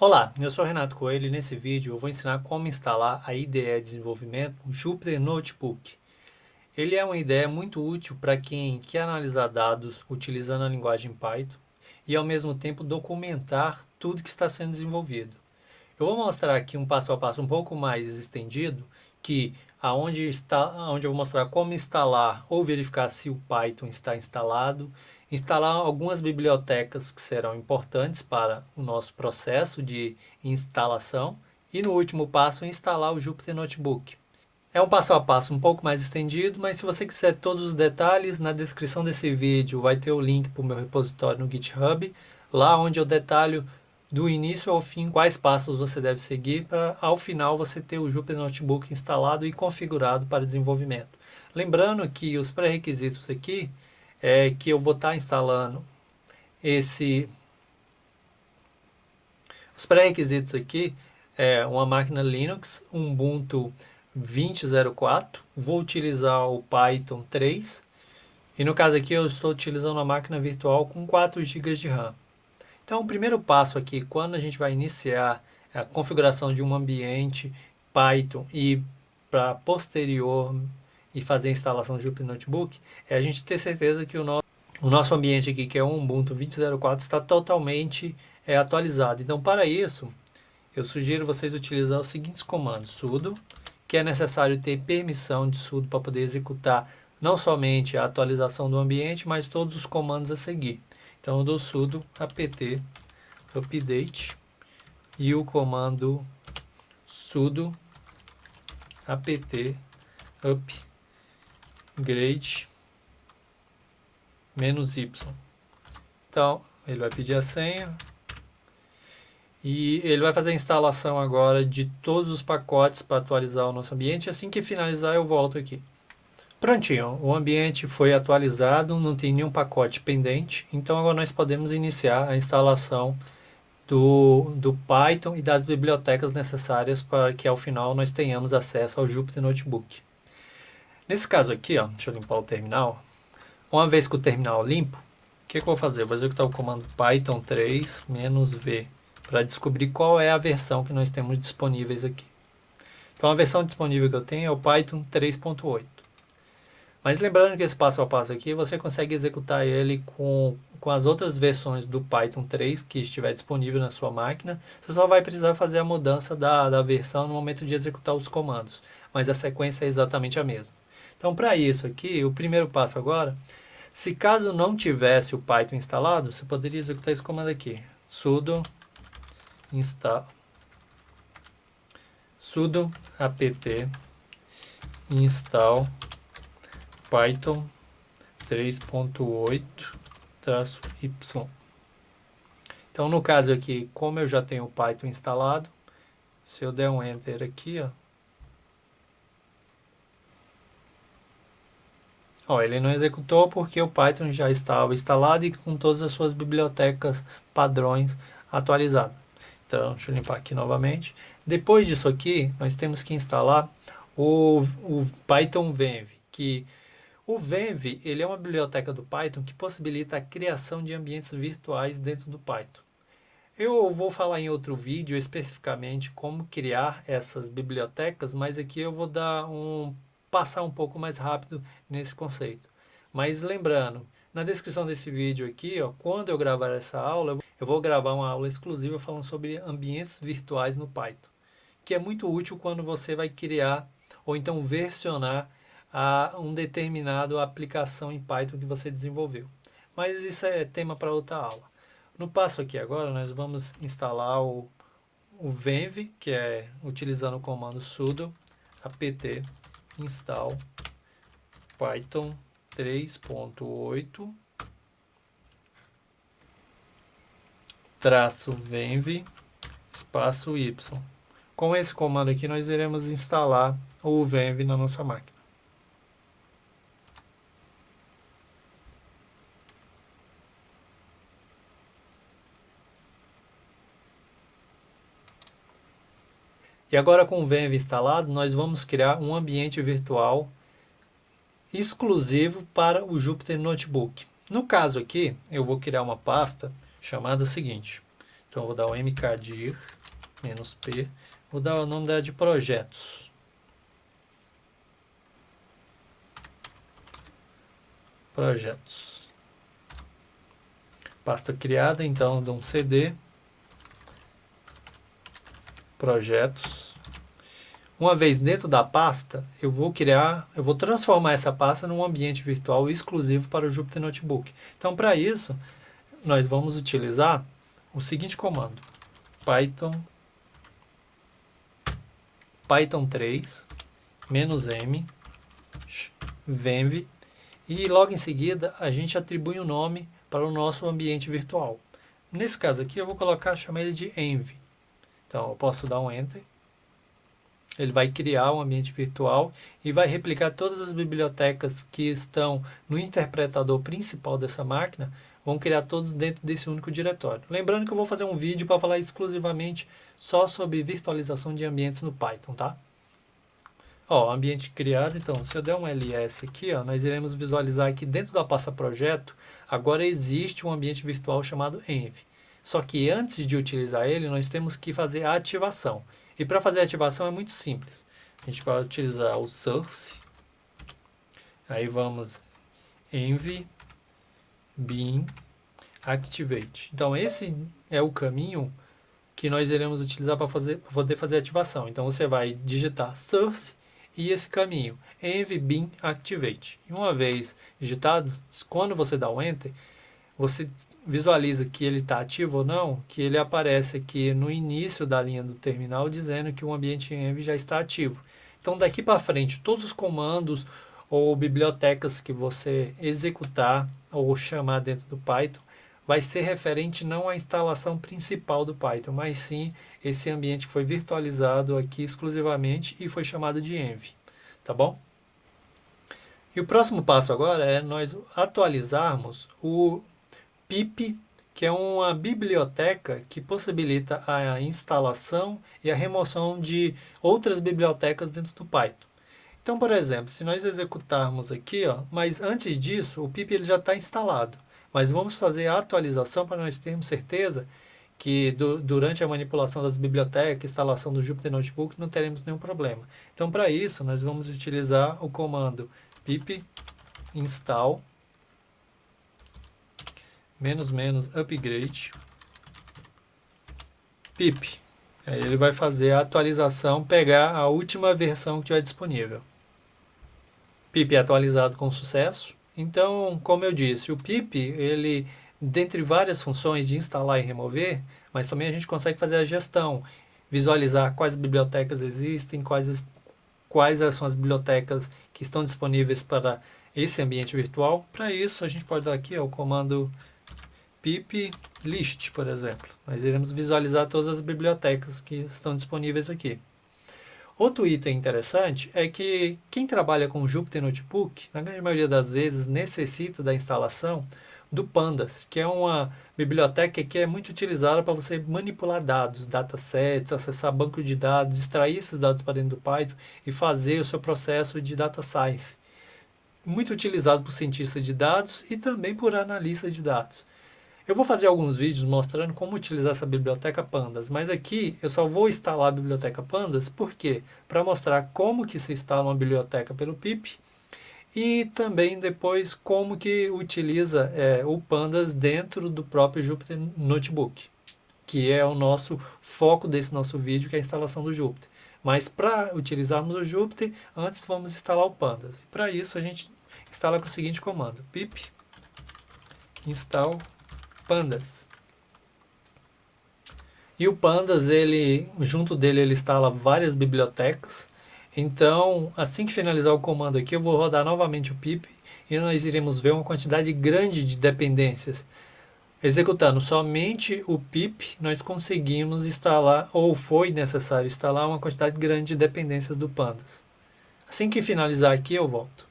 Olá, eu sou Renato Coelho e nesse vídeo eu vou ensinar como instalar a IDE Desenvolvimento Jupyter Notebook. Ele é uma ideia muito útil para quem quer analisar dados utilizando a linguagem Python e ao mesmo tempo documentar tudo que está sendo desenvolvido. Eu vou mostrar aqui um passo a passo um pouco mais estendido, onde eu vou mostrar como instalar ou verificar se o Python está instalado, instalar algumas bibliotecas que serão importantes para o nosso processo de instalação e no último passo instalar o Jupyter Notebook. É um passo a passo um pouco mais estendido, mas se você quiser todos os detalhes, na descrição desse vídeo vai ter o link para o meu repositório no GitHub, lá onde eu detalho do início ao fim quais passos você deve seguir para ao final você ter o Jupyter Notebook instalado e configurado para desenvolvimento. Lembrando que os pré-requisitos aqui é que eu vou estar instalando esse os pré-requisitos aqui é uma máquina Linux, Ubuntu 20.04, vou utilizar o Python 3 e no caso aqui eu estou utilizando uma máquina virtual com 4 GB de RAM. Então o primeiro passo aqui, quando a gente vai iniciar a configuração de um ambiente Python e para posterior e fazer a instalação do Jupyter Notebook, é a gente ter certeza que o nosso ambiente aqui, que é o Ubuntu 20.04, está totalmente atualizado. Então para isso, eu sugiro vocês utilizar os seguintes comandos: sudo, que é necessário ter permissão de sudo para poder executar não somente a atualização do ambiente, mas todos os comandos a seguir. Então eu dou sudo apt update e o comando sudo apt upgrade -y. Então ele vai pedir a senha, e ele vai fazer a instalação agora de todos os pacotes para atualizar o nosso ambiente. Assim que finalizar, eu volto aqui. Prontinho, o ambiente foi atualizado, não tem nenhum pacote pendente. Então agora nós podemos iniciar a instalação do Python e das bibliotecas necessárias para que ao final nós tenhamos acesso ao Jupyter Notebook. Nesse caso aqui, ó, deixa eu limpar o terminal. Uma vez com o terminal limpo, o que eu vou fazer? Eu vou executar o comando Python 3 -v para descobrir qual é a versão que nós temos disponíveis aqui. Então a versão disponível que eu tenho é o Python 3.8. Mas lembrando que esse passo a passo aqui, você consegue executar ele com as outras versões do Python 3 que estiver disponível na sua máquina. Você só vai precisar fazer a mudança da versão no momento de executar os comandos. Mas a sequência é exatamente a mesma. Então para isso aqui, o primeiro passo agora, se caso não tivesse o Python instalado, você poderia executar esse comando aqui: sudo apt install Python 3.8-y. Então no caso aqui, como eu já tenho o Python instalado, se eu der um enter aqui, ó, ele não executou porque o Python já estava instalado e com todas as suas bibliotecas padrões atualizadas. Então, deixa eu limpar aqui novamente. Depois disso aqui, nós temos que instalar o Python Venv, que o Venv, ele é uma biblioteca do Python que possibilita a criação de ambientes virtuais dentro do Python. Eu vou falar em outro vídeo especificamente como criar essas bibliotecas, mas aqui eu vou passar um pouco mais rápido nesse conceito. Mas lembrando, na descrição desse vídeo aqui, ó, quando eu gravar essa aula, eu vou gravar uma aula exclusiva falando sobre ambientes virtuais no Python, que é muito útil quando você vai criar ou então versionar um determinado aplicação em Python que você desenvolveu. Mas isso é tema para outra aula. No passo aqui agora, nós vamos instalar o Venv, que é utilizando o comando sudo apt install Python 3.8 -venv espaço y. Com esse comando aqui, nós iremos instalar o Venv na nossa máquina. E agora com o Venv instalado, nós vamos criar um ambiente virtual exclusivo para o Jupyter Notebook. No caso aqui, eu vou criar uma pasta chamada o seguinte: Então, vou dar o mkdir -p, vou dar o nome dela de projetos. Projetos. Pasta criada, então, dou um cd, projetos. Uma vez dentro da pasta, eu vou transformar essa pasta num ambiente virtual exclusivo para o Jupyter Notebook. Então, para isso, nós vamos utilizar o seguinte comando: Python 3 -m venv, e logo em seguida a gente atribui um nome para o nosso ambiente virtual. Nesse caso aqui eu vou chamar ele de env. Então eu posso dar um enter. Ele vai criar um ambiente virtual e vai replicar todas as bibliotecas que estão no interpretador principal dessa máquina, vão criar todos dentro desse único diretório. Lembrando que eu vou fazer um vídeo para falar exclusivamente só sobre virtualização de ambientes no Python, tá? Ó, ambiente criado, então, se eu der um ls aqui, ó, nós iremos visualizar que dentro da pasta projeto, agora existe um ambiente virtual chamado env. Só que antes de utilizar ele, nós temos que fazer a ativação. E para fazer a ativação é muito simples. A gente vai utilizar o source, aí vamos env bin activate. Então esse é o caminho que nós iremos utilizar para poder fazer a ativação. Então você vai digitar source e esse caminho, env bin activate. E uma vez digitado, quando você dá um enter, você visualiza que ele está ativo ou não, que ele aparece aqui no início da linha do terminal dizendo que o ambiente env já está ativo. Então daqui para frente, todos os comandos ou bibliotecas que você executar ou chamar dentro do Python vai ser referente não à instalação principal do Python, mas sim esse ambiente que foi virtualizado aqui exclusivamente e foi chamado de env, tá bom? E o próximo passo agora é nós atualizarmos o pip, que é uma biblioteca que possibilita a instalação e a remoção de outras bibliotecas dentro do Python. Então, por exemplo, se nós executarmos aqui, ó, mas antes disso, o pip ele já está instalado. Mas vamos fazer a atualização para nós termos certeza que durante a manipulação das bibliotecas, instalação do Jupyter Notebook, não teremos nenhum problema. Então, para isso, nós vamos utilizar o comando pip install -upgrade pip. Aí ele vai fazer a atualização, pegar a última versão que tiver disponível. Pip é atualizado com sucesso. Então, como eu disse, o pip, ele, dentre várias funções de instalar e remover, mas também a gente consegue fazer a gestão, visualizar quais bibliotecas existem, quais são as bibliotecas que estão disponíveis para esse ambiente virtual. Para isso, a gente pode dar aqui ó, o comando pip list, por exemplo. Nós iremos visualizar todas as bibliotecas que estão disponíveis aqui. Outro item interessante é que quem trabalha com Jupyter Notebook, na grande maioria das vezes, necessita da instalação do Pandas, que é uma biblioteca que é muito utilizada para você manipular dados, datasets, acessar banco de dados, extrair esses dados para dentro do Python e fazer o seu processo de data science. Muito utilizado por cientistas de dados e também por analistas de dados. Eu vou fazer alguns vídeos mostrando como utilizar essa biblioteca Pandas, mas aqui eu só vou instalar a biblioteca Pandas, por quê? Para mostrar como que se instala uma biblioteca pelo pip e também depois como que utiliza o Pandas dentro do próprio Jupyter Notebook, que é o nosso foco desse nosso vídeo, que é a instalação do Jupyter. Mas para utilizarmos o Jupyter, antes vamos instalar o Pandas. Para isso a gente instala com o seguinte comando, pip install Pandas. E o Pandas, junto dele, ele instala várias bibliotecas. Então, assim que finalizar o comando aqui, eu vou rodar novamente o pip e nós iremos ver uma quantidade grande de dependências. Executando somente o pip, nós conseguimos instalar, ou foi necessário instalar, uma quantidade grande de dependências do Pandas. Assim que finalizar aqui, eu volto.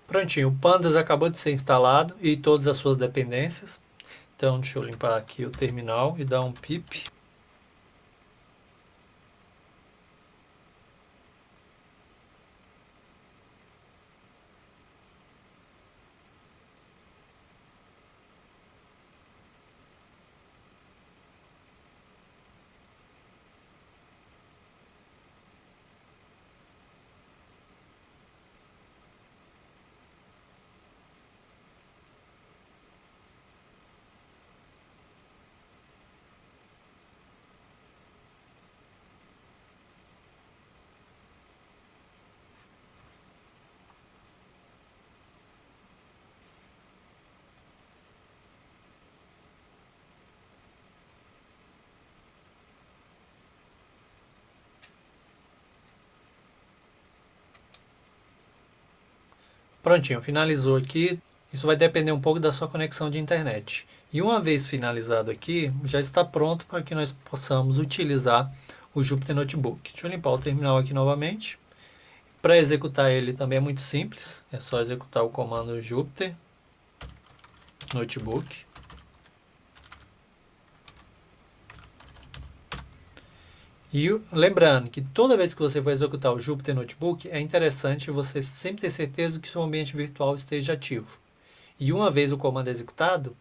Prontinho, o Pandas acabou de ser instalado e todas as suas dependências. Então, deixa eu limpar aqui o terminal e dar um pip. Prontinho, finalizou aqui. Isso vai depender um pouco da sua conexão de internet. E uma vez finalizado aqui, já está pronto para que nós possamos utilizar o Jupyter Notebook. Deixa eu limpar o terminal aqui novamente. Para executar ele também é muito simples, é só executar o comando Jupyter Notebook. E lembrando que toda vez que você for executar o Jupyter Notebook, é interessante você sempre ter certeza que o seu ambiente virtual esteja ativo. E uma vez o comando executado,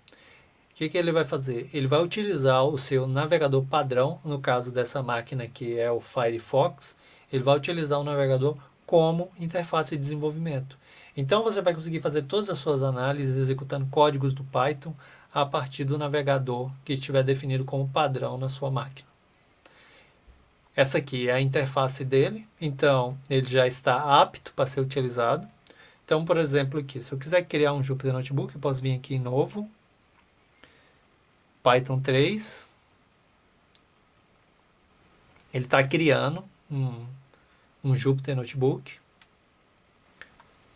o que ele vai fazer? Ele vai utilizar o seu navegador padrão, no caso dessa máquina que é o Firefox, ele vai utilizar o navegador como interface de desenvolvimento. Então você vai conseguir fazer todas as suas análises executando códigos do Python a partir do navegador que estiver definido como padrão na sua máquina. Essa aqui é a interface dele, então ele já está apto para ser utilizado. Então, por exemplo, aqui, se eu quiser criar um Jupyter Notebook, eu posso vir aqui em Novo, Python 3. Ele está criando um Jupyter Notebook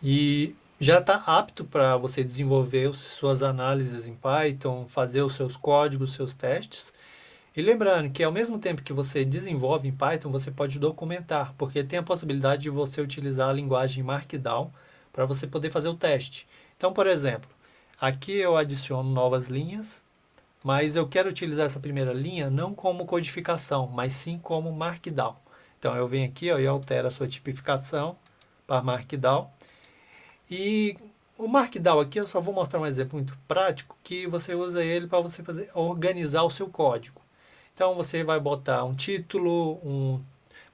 e já está apto para você desenvolver suas análises em Python, fazer os seus códigos, seus testes. E lembrando que ao mesmo tempo que você desenvolve em Python, você pode documentar, porque tem a possibilidade de você utilizar a linguagem Markdown para você poder fazer o teste. Então, por exemplo, aqui eu adiciono novas linhas, mas eu quero utilizar essa primeira linha não como codificação, mas sim como Markdown. Então eu venho aqui ó, e altero a sua tipificação para Markdown. E o Markdown aqui eu só vou mostrar um exemplo muito prático que você usa ele para você organizar o seu código. Então você vai botar um título,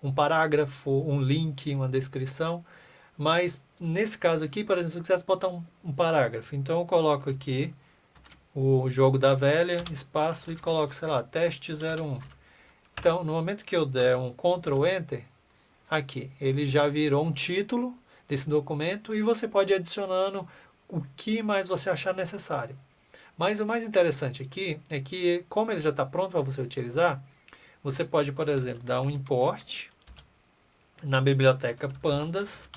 um parágrafo, um link, uma descrição. Mas nesse caso aqui, por exemplo, se eu quisesse botar um parágrafo, então eu coloco aqui o jogo da velha, espaço e coloco, sei lá, teste 01. Então, no momento que eu der um Ctrl Enter, aqui, ele já virou um título desse documento e você pode ir adicionando o que mais você achar necessário. Mas o mais interessante aqui é que, como ele já está pronto para você utilizar, você pode, por exemplo, dar um import na biblioteca pandas,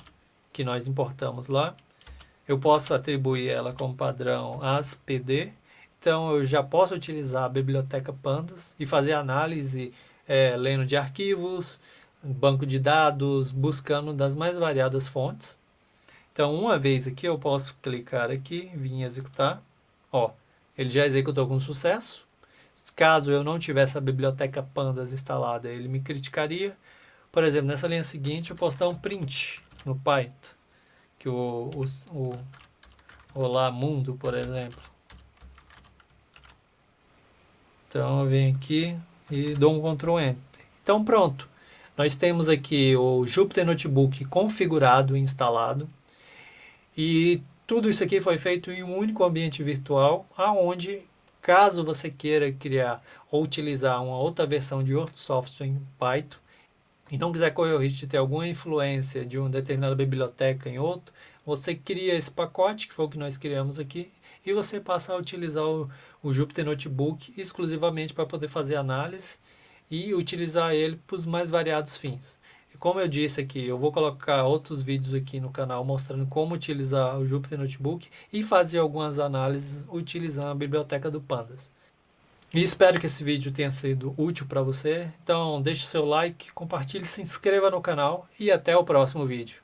que nós importamos lá. Eu posso atribuir ela como padrão ASPD. Então, eu já posso utilizar a biblioteca pandas e fazer análise lendo de arquivos, banco de dados, buscando das mais variadas fontes. Então, uma vez aqui, eu posso clicar aqui, vir em executar. Ó, ele já executou com sucesso. Caso eu não tivesse a biblioteca pandas instalada, ele me criticaria. Por exemplo, nessa linha seguinte, eu posso dar um print no Python. Que o Olá Mundo, por exemplo. Então, eu venho aqui e dou um Ctrl Enter. Então, pronto. Nós temos aqui o Jupyter Notebook configurado e instalado. E tudo isso aqui foi feito em um único ambiente virtual, aonde, caso você queira criar ou utilizar uma outra versão de outro software em Python, e não quiser correr o risco de ter alguma influência de uma determinada biblioteca em outro, você cria esse pacote, que foi o que nós criamos aqui, e você passa a utilizar o Jupyter Notebook exclusivamente para poder fazer análise e utilizar ele para os mais variados fins. E como eu disse aqui, eu vou colocar outros vídeos aqui no canal mostrando como utilizar o Jupyter Notebook e fazer algumas análises utilizando a biblioteca do Pandas. E espero que esse vídeo tenha sido útil para você. Então deixe seu like, compartilhe, se inscreva no canal e até o próximo vídeo.